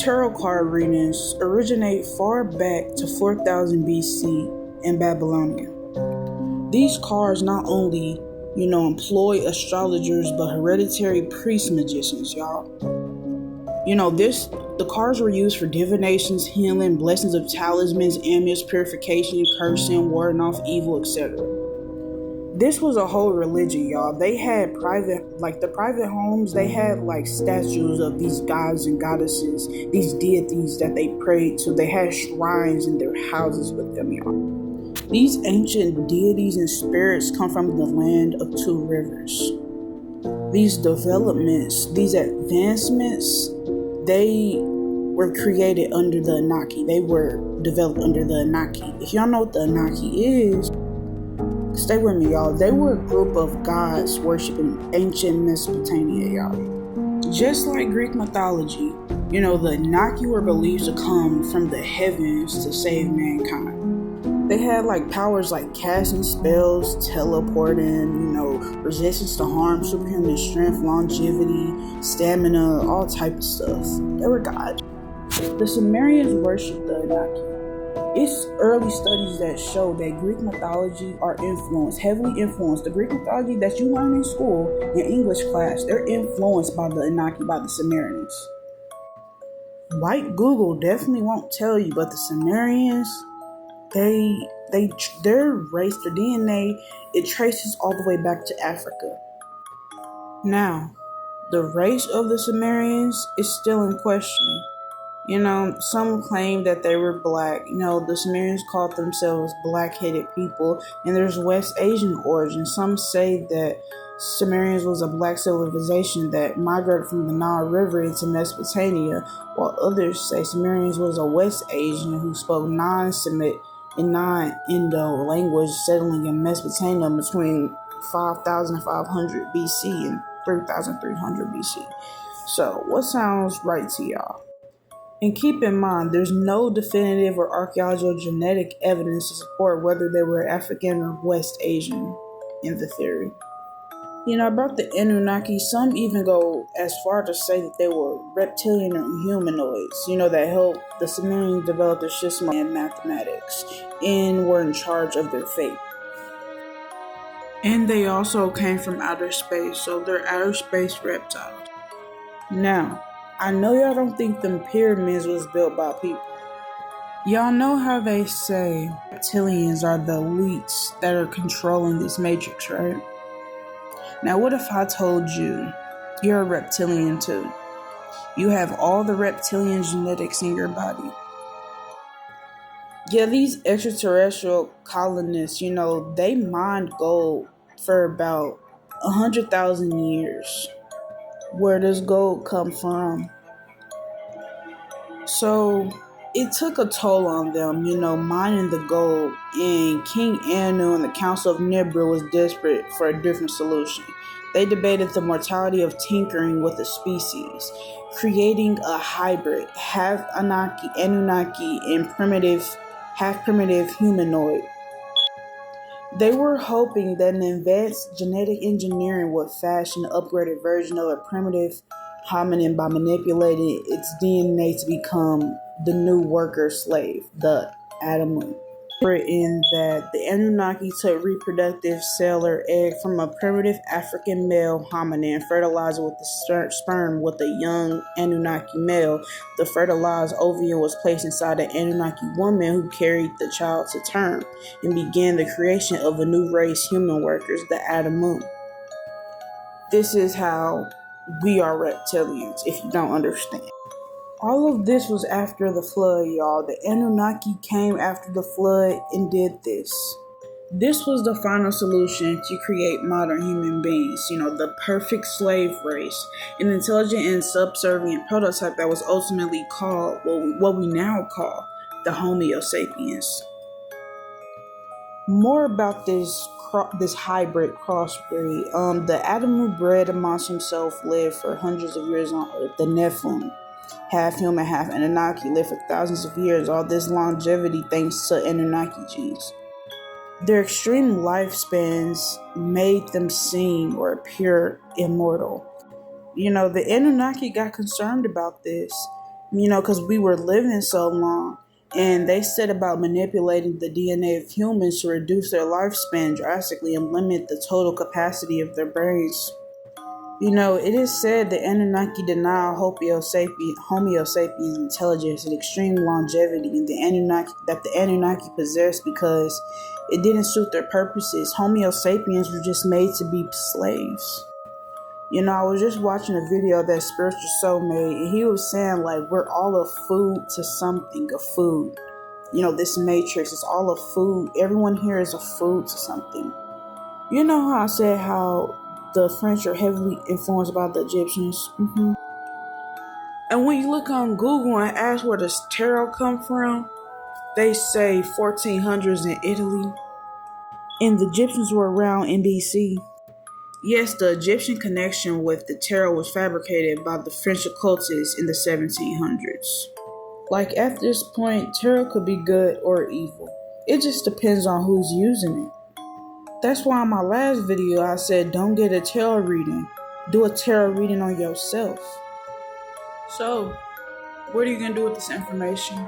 tarot card readings originate far back to 4000 BC in Babylonia. These cards not only, employ astrologers, but hereditary priest magicians, y'all. The cards were used for divinations, healing, blessings of talismans, amulets, purification, cursing, warding off evil, etc. This was a whole religion, y'all. They had the private homes, they had statues of these gods and goddesses, these deities that they prayed to. They had shrines in their houses with them, y'all. These ancient deities and spirits come from the land of two rivers. These developments, these advancements, they were created under the Anunnaki. They were developed under the Anunnaki. If y'all know what the Anunnaki is, stay with me, y'all. They were a group of gods worshipping ancient Mesopotamia, y'all. Just like Greek mythology, the Anunnaki were believed to come from the heavens to save mankind. They had powers like casting spells, teleporting, resistance to harm, superhuman strength, longevity, stamina, all type of stuff. They were gods. The Sumerians worshipped the Anunnaki. It's early studies that show that Greek mythology are heavily influenced. The Greek mythology that you learn in school, in English class, they're influenced by the Anunnaki, by the Sumerians. White Google definitely won't tell you, but the Sumerians, their race, their DNA, it traces all the way back to Africa. Now, the race of the Sumerians is still in question. Some claim that they were black. The Sumerians called themselves black-headed people, and there's West Asian origin. Some say that Sumerians was a black civilization that migrated from the Nile River into Mesopotamia, while others say Sumerians was a West Asian who spoke non-Semitic and non-Indo language, settling in Mesopotamia between 5500 BC and 3300 BC. So, what sounds right to y'all? And keep in mind, there's no definitive or archaeological genetic evidence to support whether they were African or West Asian in the theory. About the Anunnaki, some even go as far to say that they were reptilian or humanoids, that helped the Sumerians develop their system and mathematics and were in charge of their fate. And they also came from outer space, so they're outer space reptiles. Now, I know y'all don't think them pyramids was built by people. Y'all know how they say reptilians are the elites that are controlling this matrix, right? Now, what if I told you you're a reptilian too? You have all the reptilian genetics in your body. Yeah, these extraterrestrial colonists, they mined gold for about 100,000 years. Where does gold come from? So it took a toll on them, mining the gold, and King Anu and the Council of Nibiru was desperate for a different solution. They debated the mortality of tinkering with the species, creating a hybrid, half Anunnaki and half primitive humanoid. They were hoping that an advanced genetic engineering would fashion an upgraded version of a primitive hominin by manipulating its DNA to become the new worker slave, the Adamu. Written that the Anunnaki took reproductive cell or egg from a primitive African male hominin, fertilized with the sperm with a young Anunnaki male. The fertilized ovum was placed inside an Anunnaki woman who carried the child to term and began the creation of a new race, human workers, the Adamu. This is how we are reptilians, if you don't understand. All of this was after the flood, y'all. The Anunnaki came after the flood and did this. This was the final solution to create modern human beings, the perfect slave race, an intelligent and subservient prototype that was ultimately called what we now call the Homo sapiens. More about this hybrid crossbreed. The Adamu bred amongst himself lived for hundreds of years on Earth. The Nephilim, half human, half Anunnaki, lived for thousands of years. All this longevity thanks to Anunnaki genes. Their extreme lifespans made them seem or appear immortal. The Anunnaki got concerned about this. because we were living so long. And they said about manipulating the DNA of humans to reduce their lifespan drastically and limit the total capacity of their brains. It is said the Anunnaki deny Homo sapiens intelligence and extreme longevity, and the Anunnaki possessed because it didn't suit their purposes. Homo sapiens were just made to be slaves. I was just watching a video that Spiritual Soul made, and he was saying like we're all a food to something, a food. This matrix is all a food. Everyone here is a food to something. You know how I said how the French are heavily influenced by the Egyptians? And when you look on Google and ask where does tarot come from, they say 1400s in Italy. And the Egyptians were around in BC. Yes, the Egyptian connection with the tarot was fabricated by the French occultists in the 1700s. Like at this point, tarot could be good or evil. It just depends on who's using it. That's why in my last video I said don't get a tarot reading. Do a tarot reading on yourself. So, what are you going to do with this information?